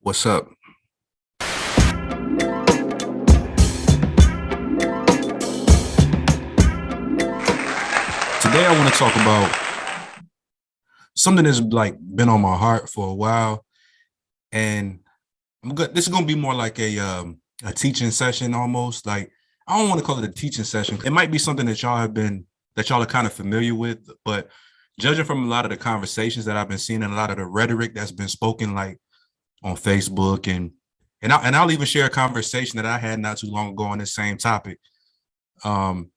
What's up? Today I want to talk about something that's like been on my heart for a while, and I'm good. This is gonna be more like a teaching session almost. Like I don't want to call it a teaching session. It might be something that y'all are kind of familiar with, but judging from a lot of the conversations that I've been seeing and a lot of the rhetoric that's been spoken, like on Facebook and I'll even share a conversation that I had not too long ago on this same topic. Um,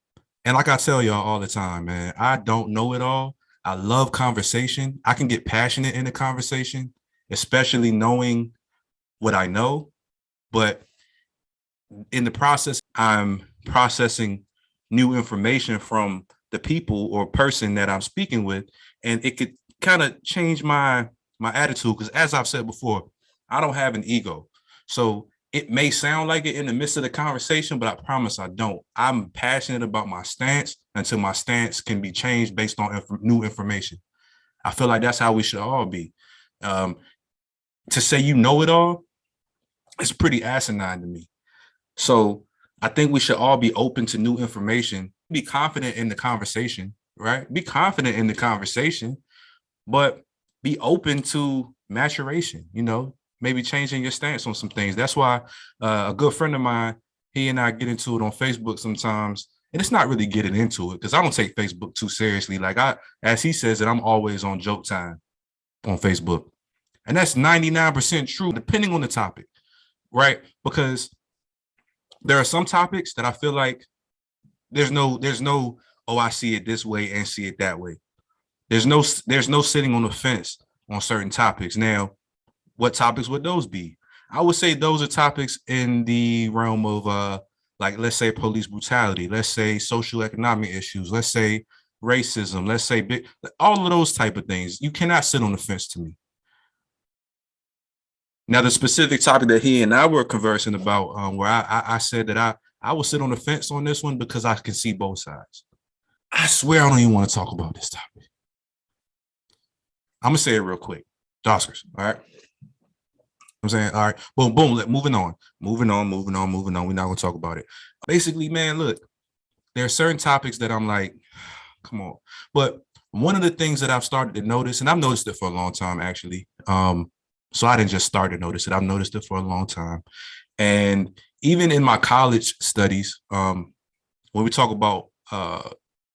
and like I tell y'all all the time, man, I don't know it all. I love conversation. I can get passionate in the conversation, especially knowing what I know. But in the process, I'm processing new information from the people or person that I'm speaking with, and it could kind of change my attitude. Because as I've said before, I don't have an ego, so it may sound like it in the midst of the conversation, but I promise I don't. I'm passionate about my stance until my stance can be changed based on new information. I feel like that's how we should all be. Um, to say you know it all, it's pretty asinine to me. So I think we should all be open to new information, be confident in the conversation, right? Be confident in the conversation, but be open to maturation, maybe changing your stance on some things. That's why a good friend of mine, he and I get into it on Facebook sometimes. And it's not really getting into it because I don't take Facebook too seriously. Like as he says that I'm always on joke time on Facebook. And that's 99% true, depending on the topic, right? Because there are some topics that I feel like there's no, oh, I see it this way and see it that way. There's no sitting on the fence on certain topics. Now, what topics would those be? I would say those are topics in the realm of like, let's say police brutality, let's say social economic issues, let's say racism, let's say all of those type of things. You cannot sit on the fence to me. Now, the specific topic that he and I were conversing about, where I said that I will sit on the fence on this one because I can see both sides. I swear I don't even want to talk about this topic. I'm gonna say it real quick. The Oscars, all right. I'm saying, all right, boom, boom. Moving on. We're not gonna talk about it. Basically, man, look, there are certain topics that I'm like, come on. But one of the things that I've started to notice, and I've noticed it for a long time, actually. So I didn't just start to notice it. I've noticed it for a long time. And even in my college studies, when we talk about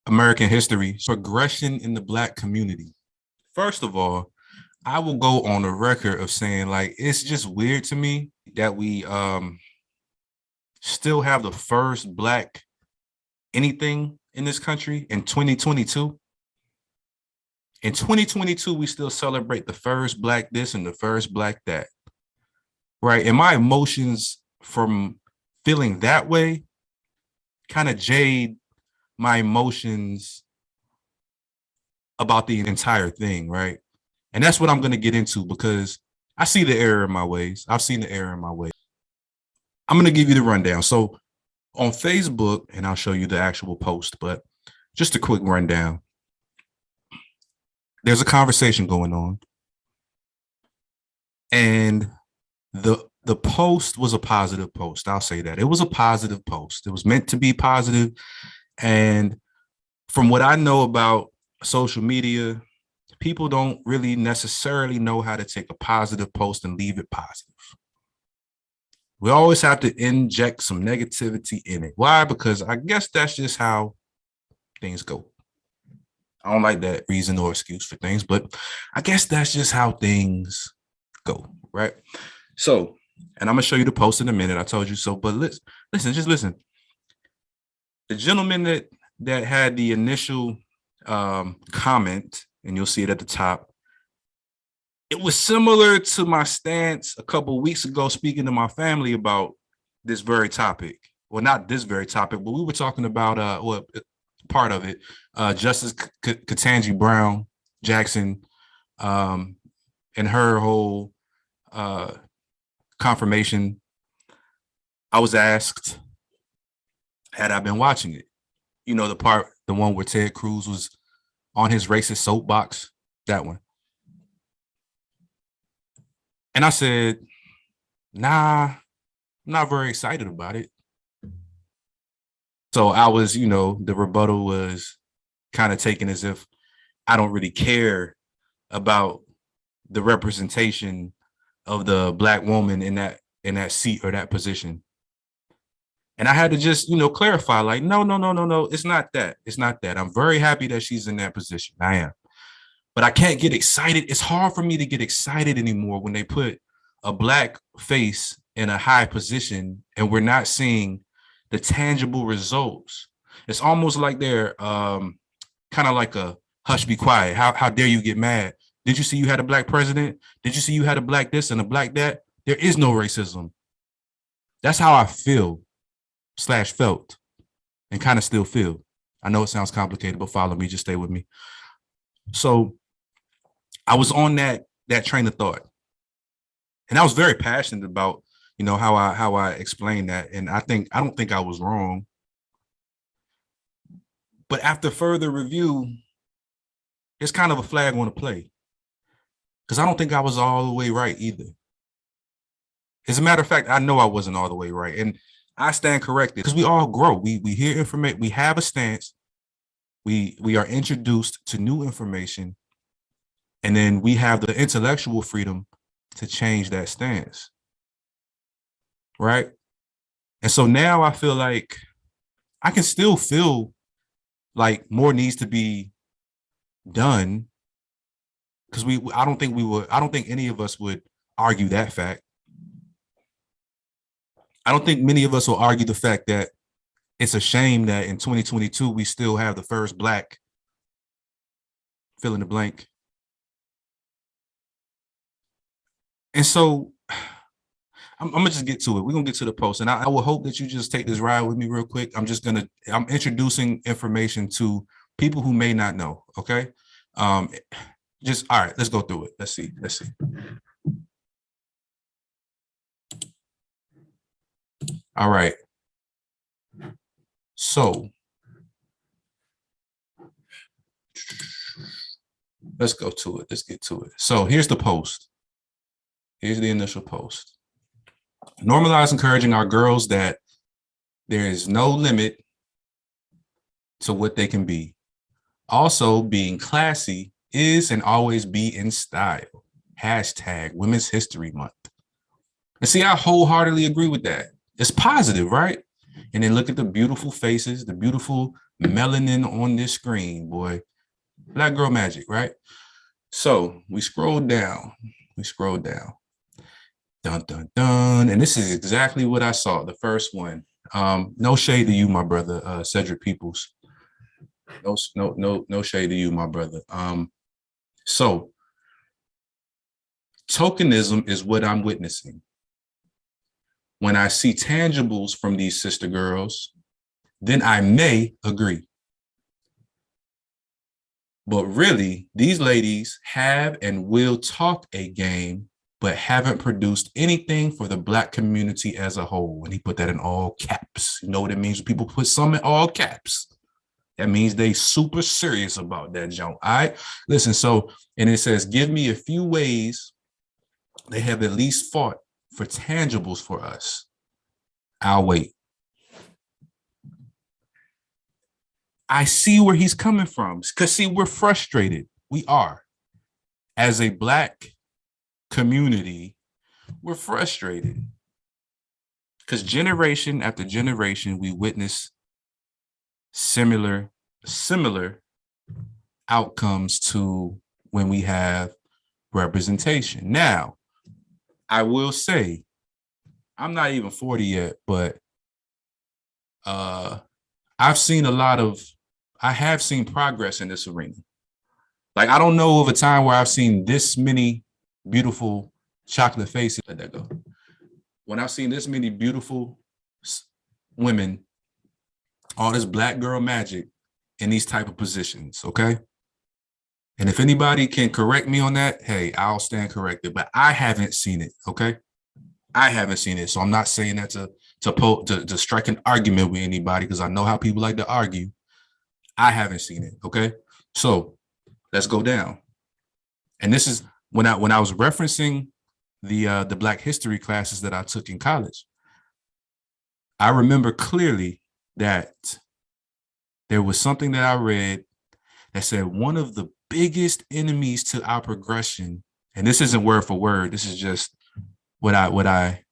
American history, progression in the Black community, first of all, I will go on the record of saying, like, it's just weird to me that we still have the first Black anything in this country in 2022. In 2022, we still celebrate the first Black this and the first Black that, right? And my emotions from feeling that way kind of jade my emotions about the entire thing, right? And that's what I'm going to get into because I see the error in my ways. I've seen the error in my ways. I'm going to give you the rundown. So on Facebook, and I'll show you the actual post, but just a quick rundown. There's a conversation going on. And the post was a positive post. I'll say that. It was a positive post. It was meant to be positive. And from what I know about social media, people don't really necessarily know how to take a positive post and leave it positive. We always have to inject some negativity in it. Why? Because I guess that's just how things go. I don't like that reason or excuse for things, but I guess that's just how things go, right? So, and I'm gonna show you the post in a minute. I told you so, but just listen. The gentleman that had the initial comment, and you'll see it at the top, it was similar to my stance a couple of weeks ago speaking to my family about this very topic. Well, not this very topic, but we were talking about part of it, Justice Ketanji Brown Jackson, and her whole confirmation. I was asked, had I been watching it? The one where Ted Cruz was on his racist soapbox, that one. And I said, nah, I'm not very excited about it. So I was, the rebuttal was kind of taken as if I don't really care about the representation of the Black woman in that seat or that position. And I had to just, clarify, like, no, no, no, no, no. It's not that. It's not that. I'm very happy that she's in that position. I am. But I can't get excited. It's hard for me to get excited anymore when they put a Black face in a high position and we're not seeing the tangible results. It's almost like they're kind of like a hush, be quiet. How dare you get mad? Did you see you had a Black president? Did you see you had a Black this and a Black that? There is no racism. That's how I felt and kind of still feel. I know it sounds complicated, but follow me, just stay with me. So I was on that train of thought. And I was very passionate about, how I explained that. And I don't think I was wrong. But after further review, it's kind of a flag on the play. Because I don't think I was all the way right either. As a matter of fact, I know I wasn't all the way right. And I stand corrected because we all grow. We hear information, we have a stance, we are introduced to new information, and then we have the intellectual freedom to change that stance. Right? And so now I feel like I can still feel like more needs to be done because I don't think any of us would argue that fact. I don't think many of us will argue the fact that it's a shame that in 2022 we still have the first Black fill in the blank. And so I'm gonna just get to it. We're gonna get to the post, and I will hope that you just take this ride with me real quick. I'm introducing information to people who may not know. Okay, just all right. Let's go through it. Let's see. All right. So let's go to it. Let's get to it. So here's the post. Here's the initial post. Normalize encouraging our girls that there is no limit to what they can be. Also, being classy is and always be in style. Hashtag Women's History Month. And see, I wholeheartedly agree with that. It's positive, right? And then look at the beautiful faces, the beautiful melanin on this screen, boy. Black girl magic, right? So we scroll down. Dun, dun, dun. And this is exactly what I saw, the first one. No shade to you, my brother, Cedric Peoples. No shade to you, my brother. So tokenism is what I'm witnessing. When I see tangibles from these sister girls, then I may agree. But really, these ladies have and will talk a game, but haven't produced anything for the Black community as a whole. And he put that in all caps. You know what it means when people put something in all caps? That means they super serious about that junk. All right, listen. So, and it says, give me a few ways they have at least fought for tangibles for us. I'll wait. I see where he's coming from. Because see, we're frustrated. We are. As a Black community, we're frustrated. Because generation after generation, we witness similar outcomes to when we have representation. Now, I will say, I'm not even 40 yet, but I have seen progress in this arena. Like, I don't know of a time where I've seen this many beautiful chocolate faces. Let that go. When I've seen this many beautiful women, all this Black girl magic in these type of positions, okay? And if anybody can correct me on that, hey, I'll stand corrected. But I haven't seen it, okay? I haven't seen it. So I'm not saying that to strike an argument with anybody, because I know how people like to argue. I haven't seen it, okay? So let's go down. And this is when I was referencing the Black history classes that I took in college. I remember clearly that there was something that I read that said one of the biggest enemies to our progression, and this isn't word for word, this is just what I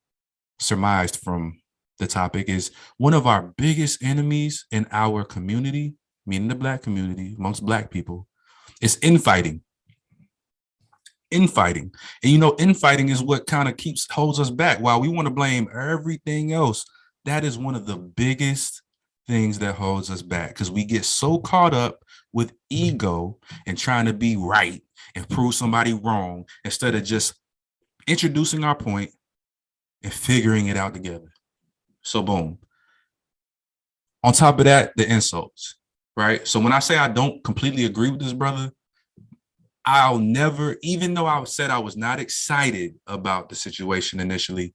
surmised from the topic, is one of our biggest enemies in our community, meaning the Black community, amongst Black people, is infighting. Infighting. And infighting is what kind of holds us back. While we want to blame everything else, that is one of the biggest things that holds us back, because we get so caught up with ego and trying to be right and prove somebody wrong instead of just introducing our point and figuring it out together. So boom. On top of that, the insults, right? So when I say I don't completely agree with this brother, I'll never, even though I said I was not excited about the situation initially,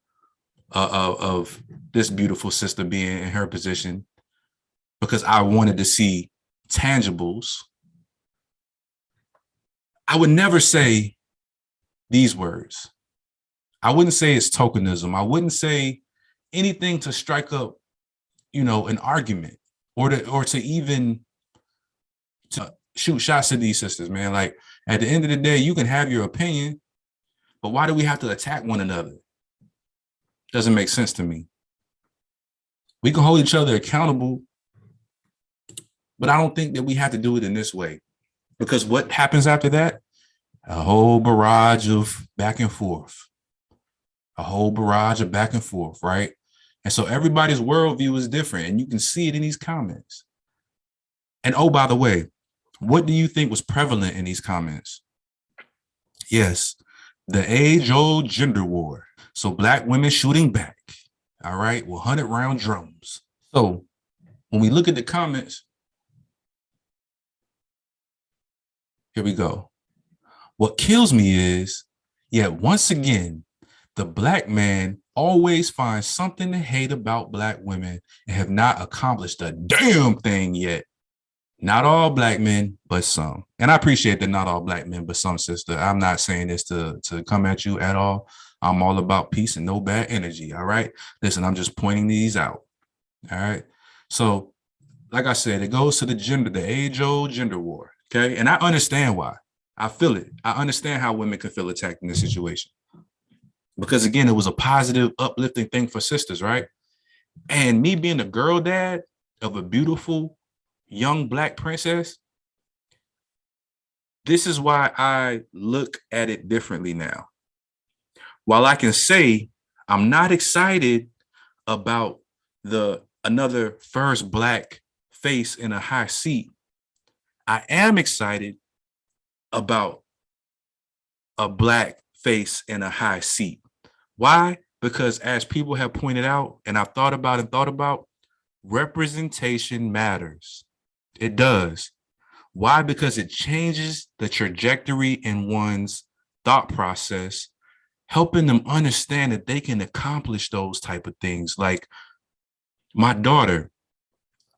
of this beautiful sister being in her position, because I wanted to see tangibles, I would never say these words. I wouldn't say it's tokenism. I wouldn't say anything to strike up, an argument, or to even to shoot shots at these sisters, man. Like, at the end of the day, you can have your opinion, but why do we have to attack one another? Doesn't make sense to me. We can hold each other accountable, but I don't think that we have to do it in this way, because what happens after that? A whole barrage of back and forth. Right? And so everybody's worldview is different, and you can see it in these comments. And oh, by the way, what do you think was prevalent in these comments? Yes, the age-old gender war. So Black women shooting back, all right, with 100-round drums. So when we look at the comments, here we go. What kills me is, yet once again, the Black man always finds something to hate about Black women and have not accomplished a damn thing yet. Not all Black men, but some. And I appreciate that not all Black men, but some, sister. I'm not saying this to come at you at all. I'm all about peace and no bad energy, all right? Listen, I'm just pointing these out, all right? So, like I said, it goes to the age-old gender war, okay? And I understand why. I feel it. I understand how women can feel attacked in this situation. Because, again, it was a positive, uplifting thing for sisters, right? And me being a girl dad of a beautiful young Black princess, this is why I look at it differently now. While I can say I'm not excited about another first Black face in a high seat, I am excited about a Black face in a high seat. Why? Because as people have pointed out, and I've thought about, representation matters. It does. Why? Because it changes the trajectory in one's thought process, helping them understand that they can accomplish those type of things. Like, my daughter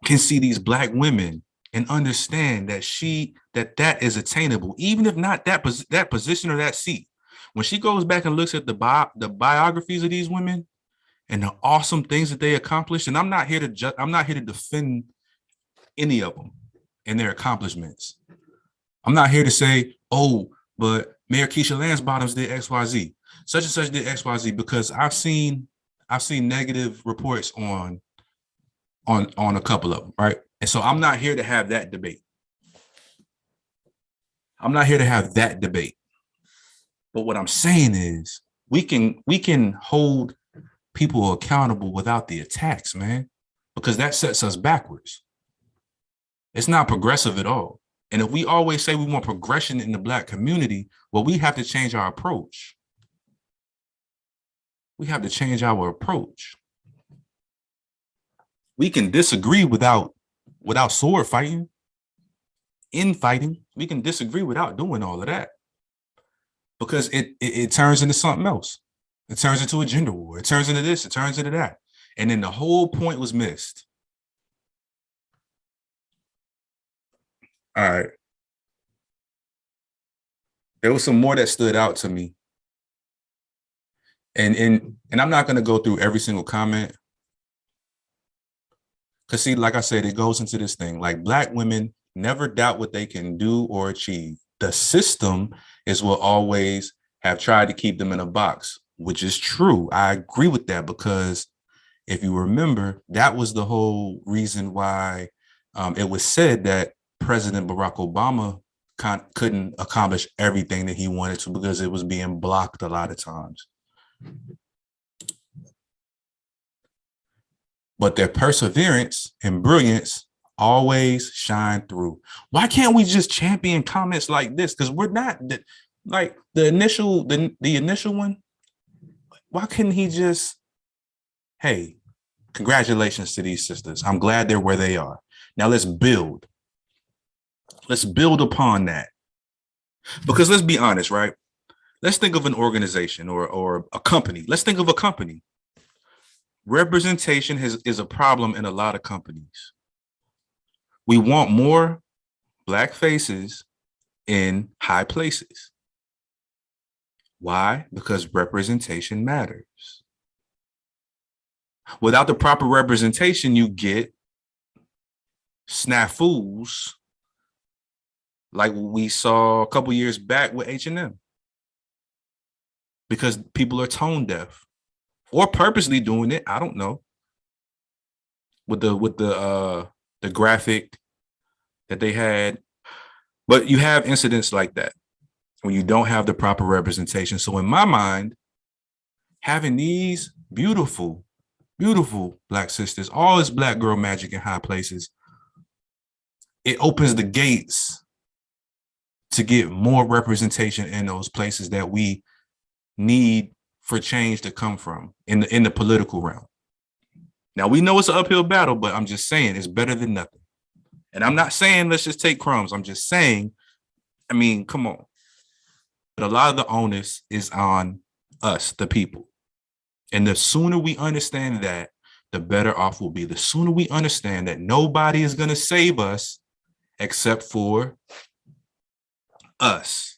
can see these Black women and understand that is attainable, even if not that position or that seat. When she goes back and looks at the biographies of these women and the awesome things that they accomplished, and I'm not here to defend any of them and their accomplishments. I'm not here to say, oh, but Mayor Keisha Lance did XYZ, such and such did XYZ, because I've seen negative reports on a couple of them, right? And so I'm not here to have that debate. But what I'm saying is we can hold people accountable without the attacks, man, because that sets us backwards. It's not progressive at all. And if we always say we want progression in the Black community, well, we have to change our approach. We can disagree without sword fighting, infighting. We can disagree without doing all of that, because it turns into something else. It turns into a gender war. It turns into this. It turns into that. And then the whole point was missed. All right. There was some more that stood out to me. And I'm not going to go through every single comment, because see, like I said, it goes into this thing like Black women never doubt what they can do or achieve. The system is what always have tried to keep them in a box, which is true. I agree with that, because if you remember, that was the whole reason why it was said that President Barack Obama couldn't accomplish everything that he wanted to, because it was being blocked a lot of times. But their perseverance and brilliance always shine through. Why can't we just champion comments like this? Because we're not like the initial one. Why couldn't he just, hey, congratulations to these sisters. I'm glad they're where they are. Now let's build. Let's build upon that. Because let's be honest, right? Let's think of an organization or a company. Let's think of a company. Representation is a problem in a lot of companies. We want more Black faces in high places. Why? Because representation matters. Without the proper representation, you get snafus like we saw a couple years back with H&M, because people are tone deaf or purposely doing it. I don't know. With the graphic that they had, but you have incidents like that when you don't have the proper representation. So in my mind, having these beautiful Black sisters, all this Black girl magic in high places, it opens the gates to get more representation in those places that we need for change to come from in the political realm. Now, we know it's an uphill battle, but I'm just saying it's better than nothing. And I'm not saying let's just take crumbs. I'm just saying, I mean, come on. But a lot of the onus is on us, the people. And the sooner we understand that, the better off we'll be. The sooner we understand that nobody is going to save us except for us.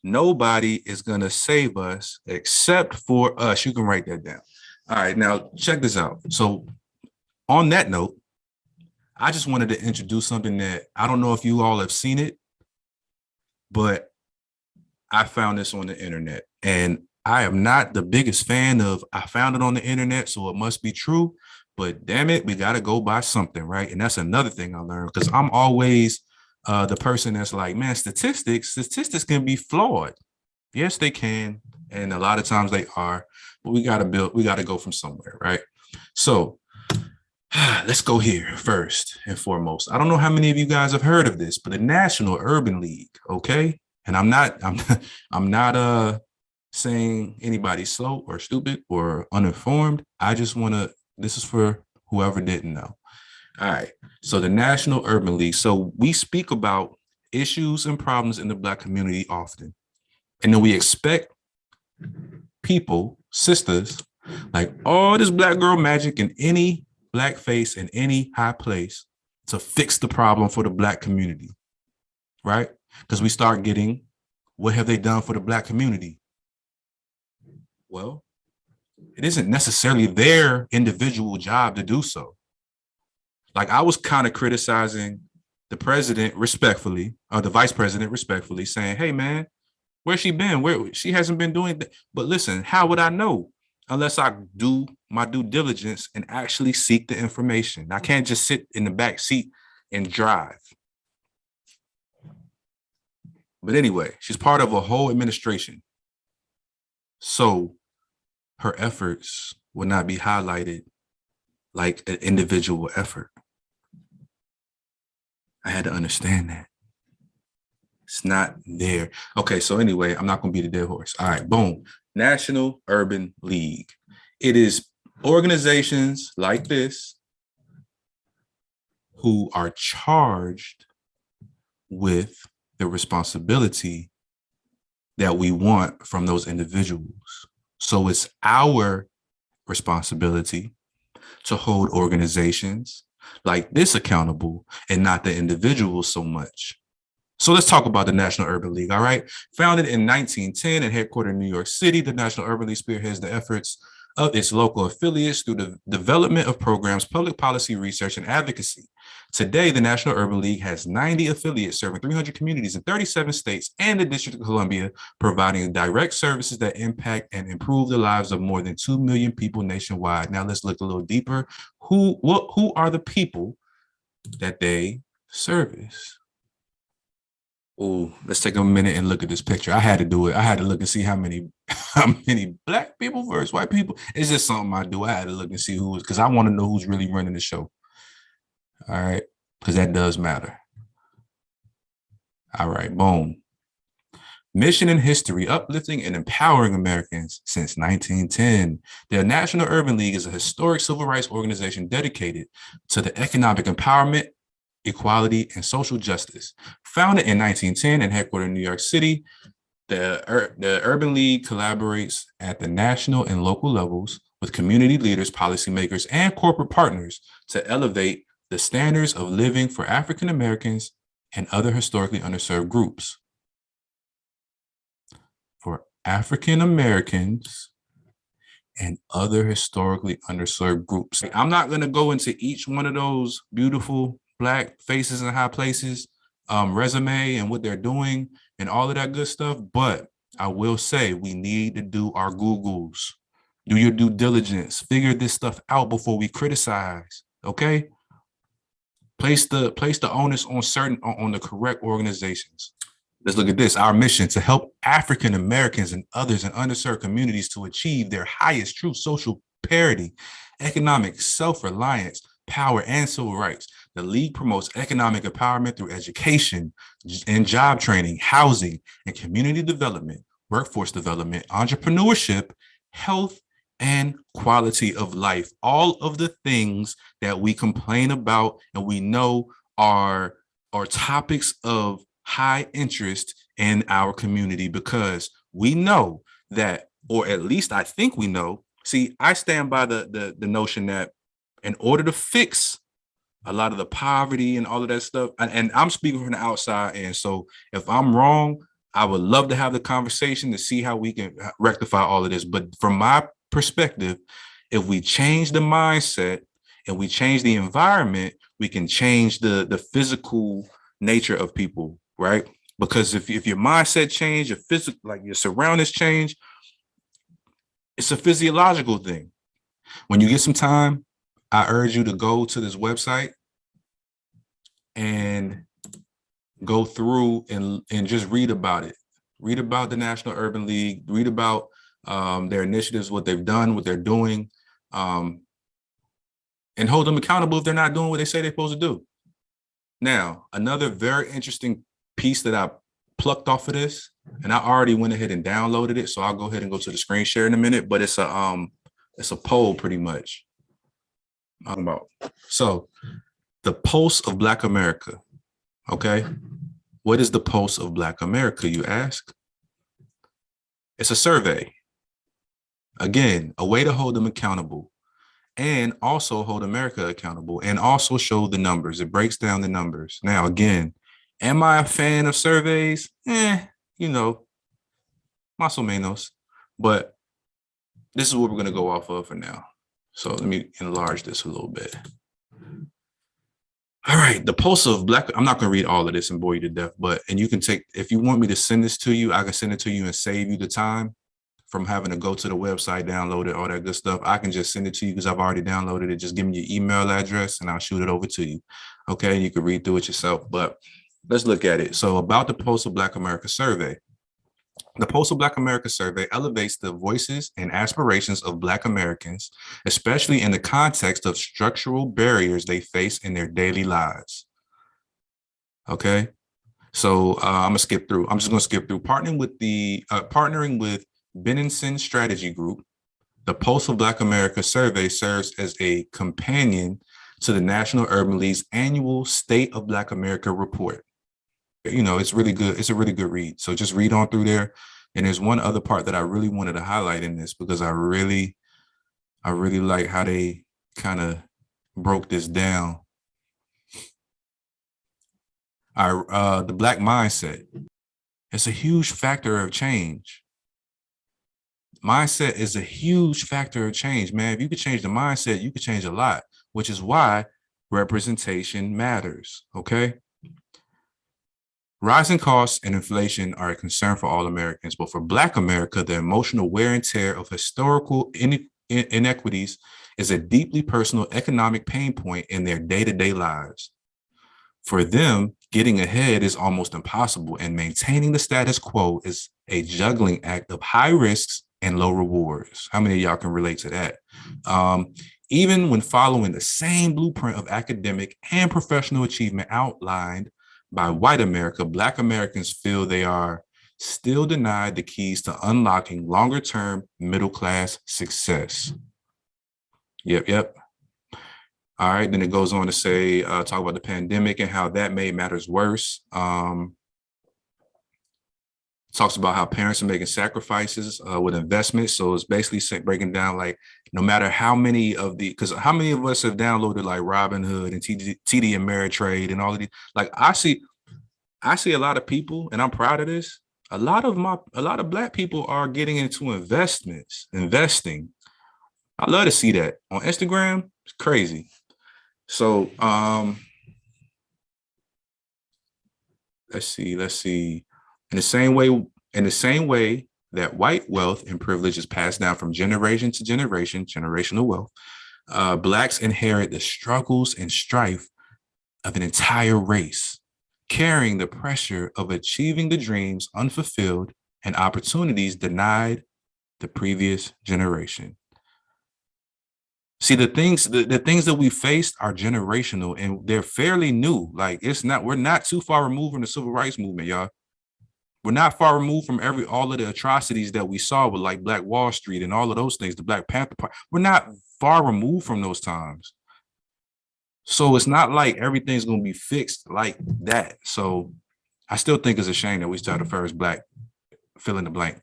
Nobody is going to save us except for us. You can write that down. All right, now check this out. So on that note, I just wanted to introduce something that I don't know if you all have seen it, but I found this on the internet, and I am not the biggest fan of, I found it on the internet, so it must be true, but damn it, we got to go by something, right? And that's another thing I learned, because I'm always the person that's like, man, statistics can be flawed. Yes, they can. And a lot of times they are, but we got to go from somewhere, right? So let's go here first and foremost. I don't know how many of you guys have heard of this, but the National Urban League, okay? And I'm not saying anybody's slow or stupid or uninformed. I just want to, this is for whoever didn't know. All right. So the National Urban League. So we speak about issues and problems in the Black community often. And then we expect people, sisters, like all this Black girl magic in any Black face in any high place to fix the problem for the Black community, right? Because we start getting, what have they done for the Black community? Well, it isn't necessarily their individual job to do so. Like, I was kind of criticizing the president respectfully, or the vice president respectfully, saying, hey, man, where's she been? Where she hasn't been doing that. But listen, how would I know unless I do my due diligence and actually seek the information? I can't just sit in the back seat and drive. But anyway, she's part of a whole administration. So her efforts will not be highlighted like an individual effort. I had to understand that. It's not there. Okay, so anyway, I'm not going to be the dead horse. All right, boom. National Urban League. It is organizations like this who are charged with the responsibility that we want from those individuals. So it's our responsibility to hold organizations like this accountable and not the individuals so much. So let's talk about the National Urban League, all right? Founded in 1910 and headquartered in New York City, the National Urban League spearheads the efforts of its local affiliates through the development of programs, public policy research, and advocacy. Today, the National Urban League has 90 affiliates serving 300 communities in 37 states and the District of Columbia, providing direct services that impact and improve the lives of more than 2 million people nationwide. Now let's look a little deeper. Who are the people that they service? Oh, let's take a minute and look at this picture. I had to do it. I had to look and see how many black people versus white people. It's just something I do. I had to look and see who was, because I want to know who's really running the show. All right, because that does matter. All right, boom. Mission and history, uplifting and empowering Americans since 1910. The National Urban League is a historic civil rights organization dedicated to the economic empowerment, equality, and social justice. Founded in 1910 and headquartered in New York City, the Urban League collaborates at the national and local levels with community leaders, policymakers, and corporate partners to elevate the standards of living for African Americans and other historically underserved groups. For African Americans and other historically underserved groups. I'm not going to go into each one of those beautiful Black faces in high places, resume and what they're doing and all of that good stuff. But I will say we need to do our Googles, do your due diligence, figure this stuff out before we criticize. Okay. Place the onus on the correct organizations. Let's look at this. Our mission to help African Americans and others in underserved communities to achieve their highest true social parity, economic self-reliance, power, and civil rights. The League promotes economic empowerment through education and job training, housing and community development, workforce development, entrepreneurship, health, and quality of life. All of the things that we complain about and we know are topics of high interest in our community, because we know that, or at least I think we know. See, I stand by the notion that in order to fix a lot of the poverty and all of that stuff, and I'm speaking from the outside, and so if I'm wrong, I would love to have the conversation to see how we can rectify all of this. But from my perspective, if we change the mindset and we change the environment, we can change the physical nature of people, right? Because if your mindset change, your physical, like your surroundings change, it's a physiological thing. When you get some time, I urge you to go to this website and go through and just read about it. Read about the National Urban League, read about their initiatives, what they've done, what they're doing, and hold them accountable if they're not doing what they say they're supposed to do. Now, another very interesting piece that I plucked off of this, and I already went ahead and downloaded it, so I'll go ahead and go to the screen share in a minute, but it's a poll pretty much. So the Pulse of Black America, okay? What is the Pulse of Black America, you ask? It's a survey. Again, a way to hold them accountable and also hold America accountable and also show the numbers. It breaks down the numbers. Now, again, am I a fan of surveys? You know, más o menos, but this is what we're going to go off of for now. So let me enlarge this a little bit. All right, the Pulse of Black, I'm not going to read all of this and bore you to death, and you can take, if you want me to send this to you, I can send it to you and save you the time from having to go to the website, download it, all that good stuff. I can just send it to you because I've already downloaded it. Just give me your email address and I'll shoot it over to you. Okay, you can read through it yourself, but let's look at it. So about the Pulse of Black America survey. The Pulse of Black America survey elevates the voices and aspirations of Black Americans, especially in the context of structural barriers they face in their daily lives. Okay, so I'm just going to skip through. Partnering with Benenson Strategy Group, the Pulse of Black America survey serves as a companion to the National Urban League's annual State of Black America report. You know, it's really good. It's a really good read. So just read on through there. And there's one other part that I really wanted to highlight in this because I really like how they kind of broke this down. The Black mindset. It's a huge factor of change. Mindset is a huge factor of change, man. If you could change the mindset, you could change a lot, which is why representation matters. Okay. Rising costs and inflation are a concern for all Americans, but for Black America, the emotional wear and tear of historical inequities is a deeply personal economic pain point in their day-to-day lives. For them, getting ahead is almost impossible, and maintaining the status quo is a juggling act of high risks and low rewards. How many of y'all can relate to that? Even when following the same blueprint of academic and professional achievement outlined by white America, Black Americans feel they are still denied the keys to unlocking longer-term middle-class success. Yep. All right, then it goes on to say, talk about the pandemic and how that made matters worse. Talks about how parents are making sacrifices with investments. So it's basically breaking down like, no matter how many of how many of us have downloaded like Robinhood and TD Ameritrade and all of these, like I see a lot of people, and I'm proud of this. A lot of Black people are getting into investing. I love to see that on Instagram. It's crazy. So let's see. In the same way that white wealth and privilege is passed down from generation to generation, generational wealth, Blacks inherit the struggles and strife of an entire race, carrying the pressure of achieving the dreams unfulfilled and opportunities denied the previous generation. See, the things that we faced are generational and they're fairly new. Like we're not too far removed from the civil rights movement, y'all. We're not far removed from all of the atrocities that we saw with like Black Wall Street and all of those things, the Black Panther Party. We're not far removed from those times. So it's not like everything's going to be fixed like that. So I still think it's a shame that we started the first Black fill in the blank.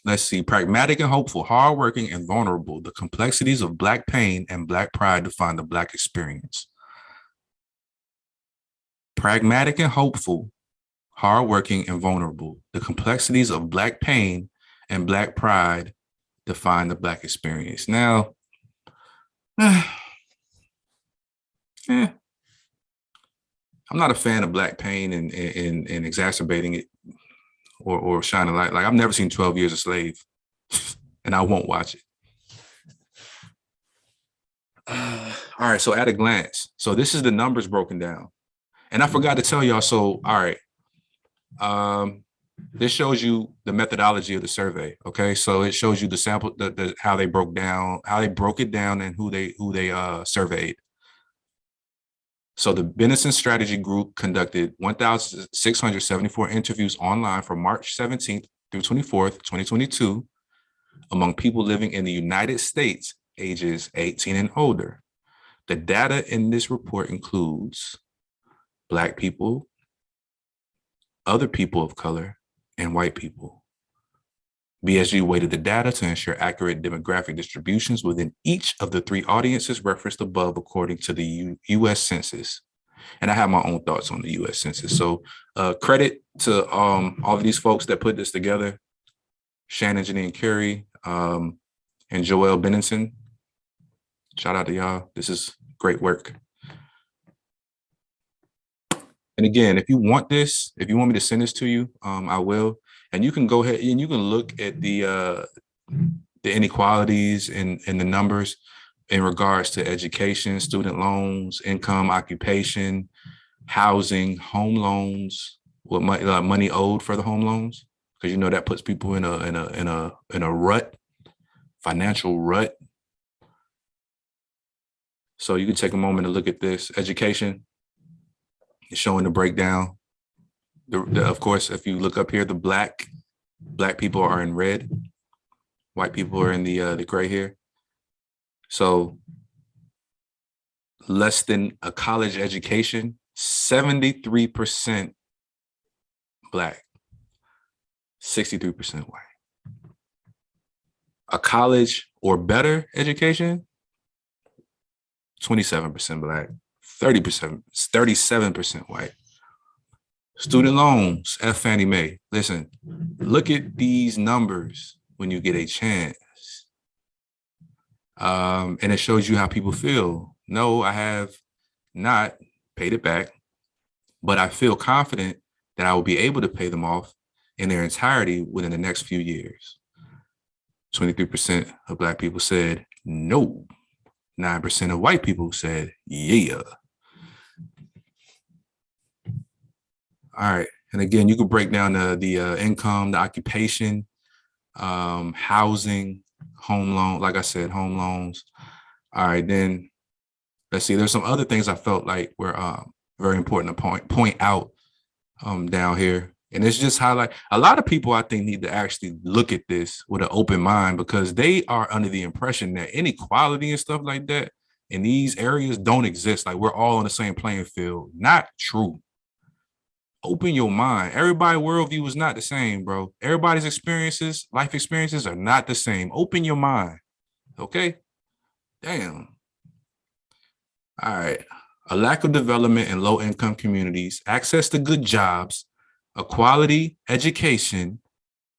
Let's see, pragmatic and hopeful, hardworking and vulnerable. The complexities of Black pain and Black pride define the Black experience. Pragmatic and hopeful, hardworking and vulnerable. The complexities of Black pain and Black pride define the Black experience. Now, I'm not a fan of Black pain and exacerbating it or shining light. Like I've never seen 12 Years a Slave, and I won't watch it. All right, so at a glance, so this is the numbers broken down. And I forgot to tell y'all, so all right. This shows you the methodology of the survey. Okay, so it shows you the sample, how they broke it down, and who they surveyed. So the Benison Strategy Group conducted 1,674 interviews online from March 17th through 24th, 2022, among people living in the United States, ages 18 and older. The data in this report includes Black people, other people of color, and white people. BSG weighted the data to ensure accurate demographic distributions within each of the three audiences referenced above according to the U.S. Census. And I have my own thoughts on the U.S. Census. So credit to all of these folks that put this together, Shannon Janine Curry and Joelle Benenson. Shout out to y'all. This is great work. And again, if you want me to send this to you, I will. And you can go ahead and you can look at the inequalities and the numbers in regards to education, student loans, income, occupation, housing, home loans, what money owed for the home loans, because you know that puts people in a rut, financial rut. So you can take a moment to look at this. Education is showing the breakdown. Of course, if you look up here, the black people are in red, white people are in the gray here. So less than a college education, 73% Black, 63% white. A college or better education, 27% Black, 30%, 37% white. Student loans, F Fannie Mae. Listen, look at these numbers when you get a chance. And it shows you how people feel. No, I have not paid it back, but I feel confident that I will be able to pay them off in their entirety within the next few years. 23% of Black people said no. 9% of white people said yeah. All right. And again, you could break down the income, the occupation, housing, home loan. Like I said, home loans. All right. Then let's see. There's some other things I felt like were very important to point out down here. And it's just highlight a lot of people, I think, need to actually look at this with an open mind, because they are under the impression that inequality and stuff like that in these areas don't exist. Like we're all on the same playing field. Not true. Open your mind. Everybody's worldview is not the same, bro. Everybody's experiences, life experiences are not the same. Open your mind. Okay? Damn. All right. A lack of development in low-income communities, access to good jobs, a quality education.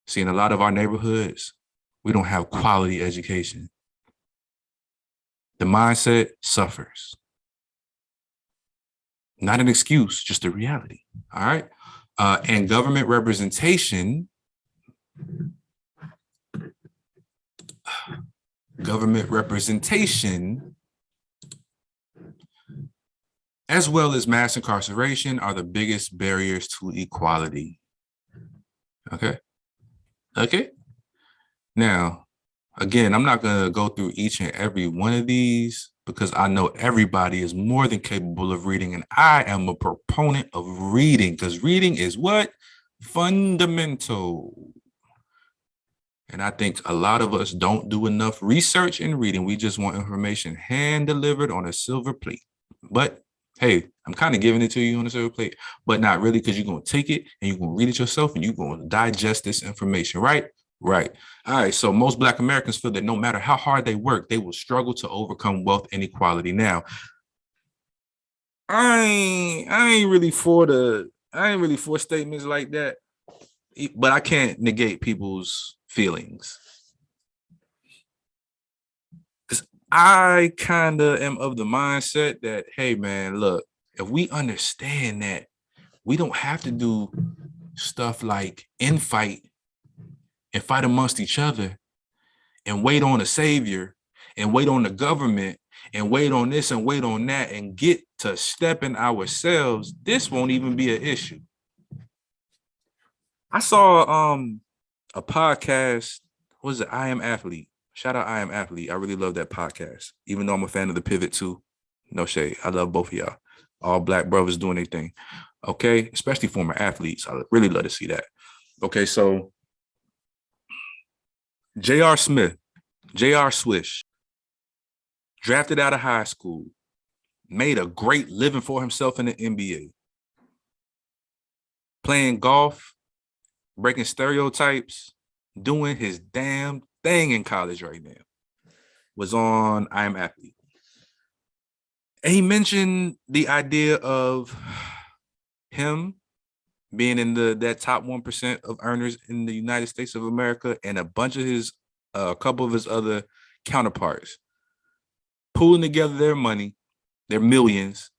See, in a lot of our neighborhoods, we don't have quality education. The mindset suffers. Not an excuse, just a reality. All right. And government representation. Government representation, as well as mass incarceration, are the biggest barriers to equality. Okay. Okay. Now, again, I'm not going to go through each and every one of these, because I know everybody is more than capable of reading. And I am a proponent of reading, because reading is what? Fundamental. And I think a lot of us don't do enough research in reading. We just want information hand delivered on a silver plate. But hey, I'm kind of giving it to you on a silver plate, but not really, because you're going to take it and you're going to read it yourself and you're going to digest this information, right? Right. All right. So most Black Americans feel that no matter how hard they work, they will struggle to overcome wealth inequality. Now, I ain't really for statements like that, but I can't negate people's feelings. Because I kind of am of the mindset that, hey, man, look, if we understand that we don't have to do stuff like infight and fight amongst each other and wait on a savior and wait on the government and wait on this and wait on that and get to stepping ourselves, this won't even be an issue. I saw a podcast, what was it? I Am Athlete. Shout out I Am Athlete. I really love that podcast. Even though I'm a fan of the Pivot too. No shade. I love both of y'all. All Black brothers doing their thing. Okay. Especially former athletes. I really love to see that. Okay. So J.R. Swish, drafted out of high school, made a great living for himself in the NBA. Playing golf, breaking stereotypes, doing his damn thing in college right now. Was on I Am Athlete. And he mentioned the idea of him being in that top 1% of earners in the United States of America, and a couple of his other counterparts pooling together their money, their millions,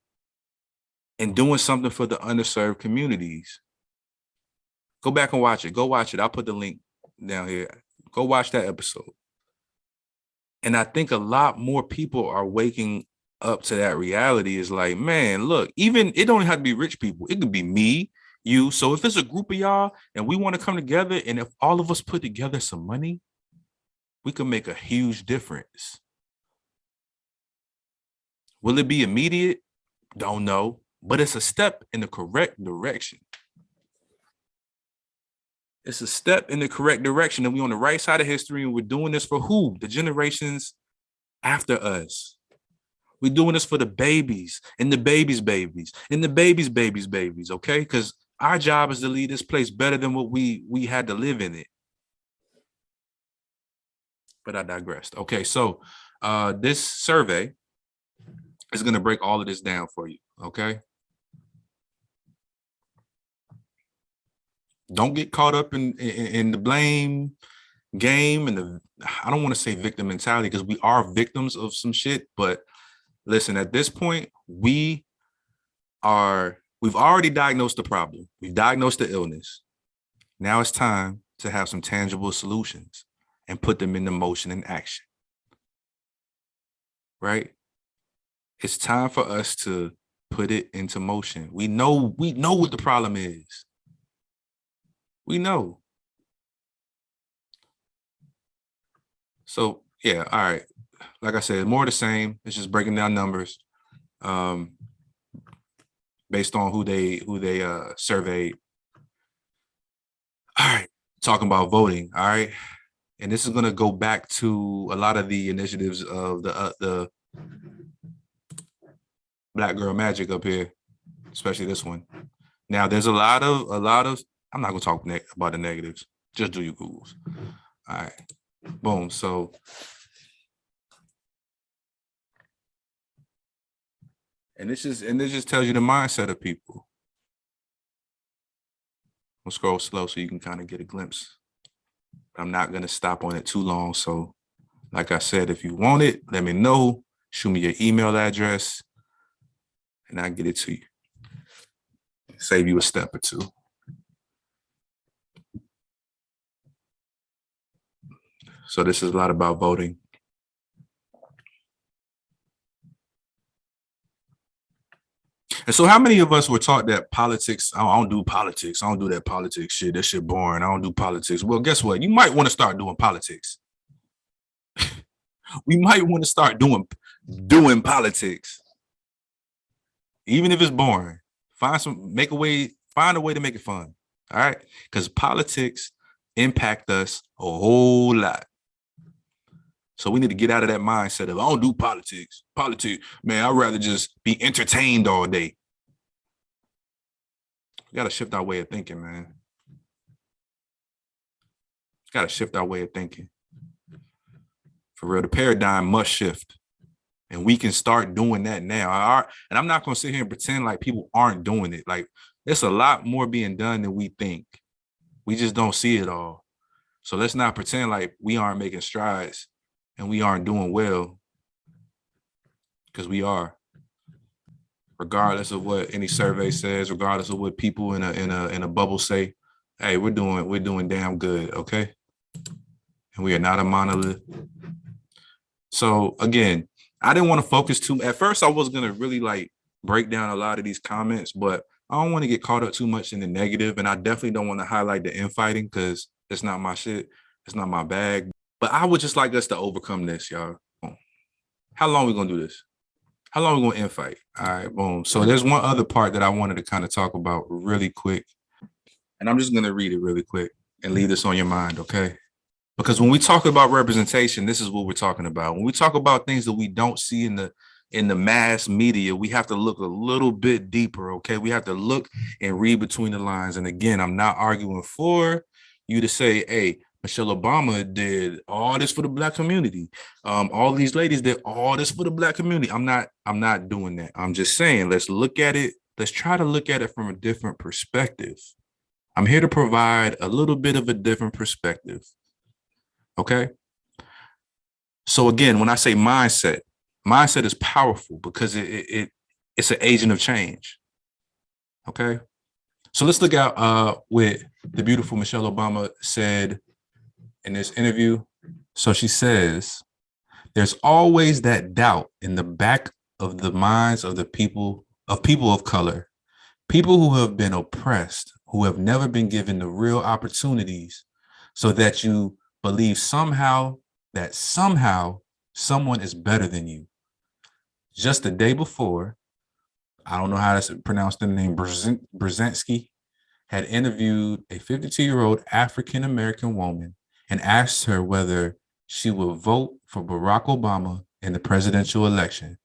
and doing something for the underserved communities. Go back and watch it. Go watch it. I'll put the link down here. Go watch that episode. And I think a lot more people are waking up to that reality. Is like, man, look, even it don't have to be rich people. It could be me, you. So if it's a group of y'all and we want to come together, and if all of us put together some money, we can make a huge difference. Will it be immediate? Don't know, but it's a step in the correct direction. It's a step in the correct direction, and we're on the right side of history, and we're doing this for who? The generations after us. We're doing this for the babies and the babies' babies and the babies' babies' babies, okay? Because our job is to leave this place better than what we had to live in it. But I digressed. Okay, so this survey It's going to break all of this down for you, okay? Don't get caught up in the blame game and I don't want to say victim mentality because we are victims of some shit, but listen, at this point, we've already diagnosed the problem. We've diagnosed the illness. Now it's time to have some tangible solutions and put them into motion and action. Right? It's time for us to put it into motion. We know what the problem is. We know. So yeah, all right. Like I said, more of the same. It's just breaking down numbers based on who they surveyed. All right, talking about voting. All right, and this is gonna go back to a lot of the initiatives of the Black Girl Magic up here, especially this one. Now, there's a lot of. I'm not gonna talk about the negatives. Just do your Googles. All right, boom. So, and this just tells you the mindset of people. We'll scroll slow so you can kind of get a glimpse. I'm not gonna stop on it too long. So, like I said, if you want it, let me know. Shoot me your email address, and I'll get it to you. Save you a step or two. So this is a lot about voting. And so how many of us were taught that politics, I don't do politics. I don't do that politics shit. That shit boring. I don't do politics. Well, guess what? You might want to start doing politics. We might want to start doing politics. Even if it's boring. Find a way to make it fun. All right? Because politics impact us a whole lot. So we need to get out of that mindset of I don't do politics. Politics, man, I'd rather just be entertained all day. We got to shift our way of thinking, man. Got to shift our way of thinking. For real, the paradigm must shift. And we can start doing that now. And I'm not going to sit here and pretend like people aren't doing it. Like, there's a lot more being done than we think. We just don't see it all. So let's not pretend like we aren't making strides and we aren't doing well, because we are. Regardless of what any survey says, regardless of what people in a bubble say, hey, we're doing damn good, okay? And we are not a monolith. So again, I didn't want to focus too. At first, I was gonna really like break down a lot of these comments, but I don't want to get caught up too much in the negative, and I definitely don't want to highlight the infighting because it's not my shit. It's not my bag. But I would just like us to overcome this, y'all. How long are we gonna do this? How long are we gonna infight? All right, boom. So there's one other part that I wanted to kind of talk about really quick, and I'm just gonna read it really quick and leave this on your mind, okay? Because when we talk about representation, this is what we're talking about. When we talk about things that we don't see in the mass media, we have to look a little bit deeper, okay? We have to look and read between the lines. And again, I'm not arguing for you to say, hey, Michelle Obama did all this for the Black community. All these ladies did all this for the Black community. I'm not doing that. I'm just saying, let's look at it. Let's try to look at it from a different perspective. I'm here to provide a little bit of a different perspective. Okay. So again, when I say mindset is powerful because it's an agent of change. Okay. So let's look at what the beautiful Michelle Obama said in this interview. So she says, there's always that doubt in the back of the minds of the people of color, people who have been oppressed, who have never been given the real opportunities, so that you believe somehow someone is better than you. Just the day before, I don't know how to pronounce the name, Brzezinski had interviewed a 52-year-old African-American woman and asked her whether she would vote for Barack Obama in the presidential election.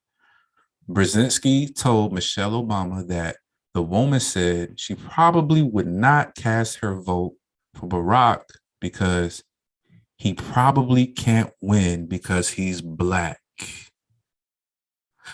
Brzezinski told Michelle Obama that the woman said she probably would not cast her vote for Barack because he probably can't win because he's Black.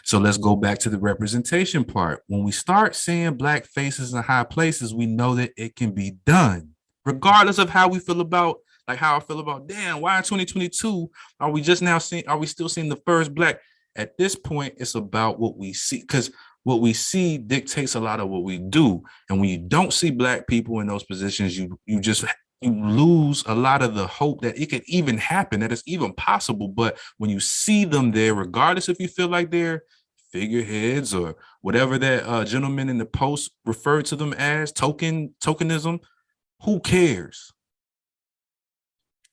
So let's go back to the representation part. When we start seeing Black faces in high places, we know that it can be done, regardless of how we feel about, like how I feel about, damn, why in 2022 are we just now seeing, are we still seeing the first Black? At this point, it's about what we see, because what we see dictates a lot of what we do. And when you don't see Black people in those positions, you just you lose a lot of the hope that it could even happen, that it's even possible. But when you see them there, regardless if you feel like they're figureheads or whatever that gentleman in the post referred to them as, tokenism, who cares?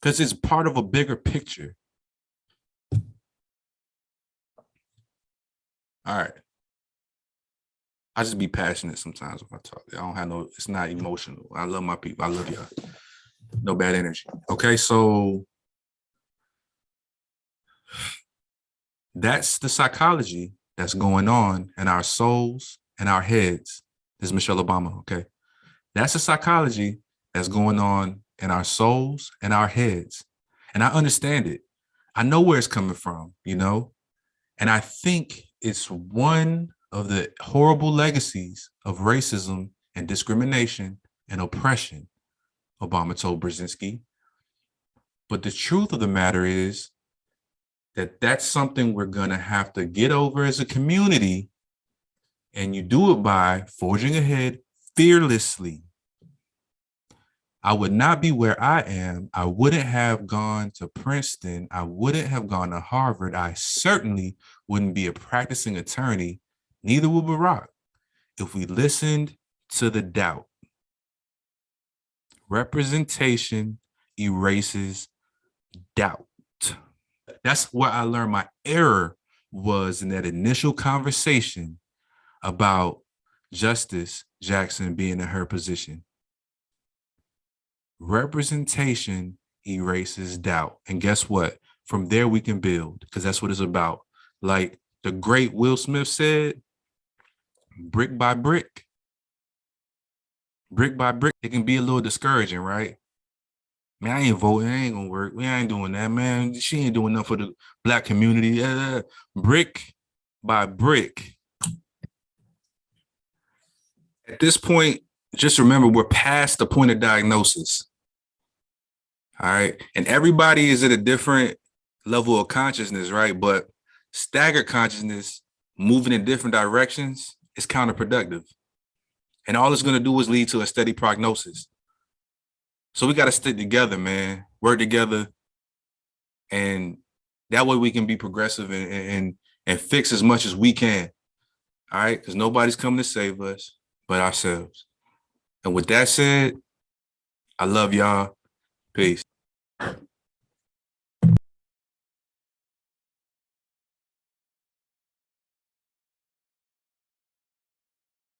Because it's part of a bigger picture. All right. I just be passionate sometimes if I talk. I don't have no, it's not emotional. I love my people. I love y'all. No bad energy. Okay, so that's the psychology that's going on in our souls and our heads. This is Michelle Obama, okay? That's the psychology that's going on in our souls and our heads. And I understand it. I know where it's coming from, you know? And I think it's one of the horrible legacies of racism and discrimination and oppression, Obama told Brzezinski. But the truth of the matter is that that's something we're going to have to get over as a community. And you do it by forging ahead fearlessly. I would not be where I am. I wouldn't have gone to Princeton. I wouldn't have gone to Harvard. I certainly wouldn't be a practicing attorney. Neither would Barack, if we listened to the doubt. Representation erases doubt. That's where I learned my error was in that initial conversation about Justice Jackson being in her position. Representation erases doubt. And guess what? From there we can build, because that's what it's about. Like the great Will Smith said, brick by brick, it can be a little discouraging, right? Man, I ain't voting. It ain't gonna work. We ain't doing that, man. She ain't doing enough for the Black community. Brick by brick. At this point, just remember we're past the point of diagnosis. All right. And everybody is at a different level of consciousness, right? But staggered consciousness, moving in different directions, is counterproductive. And all it's going to do is lead to a steady prognosis. So we got to stick together, man, work together. And that way we can be progressive and fix as much as we can. All right. Because nobody's coming to save us but ourselves. And with that said, I love y'all. Peace.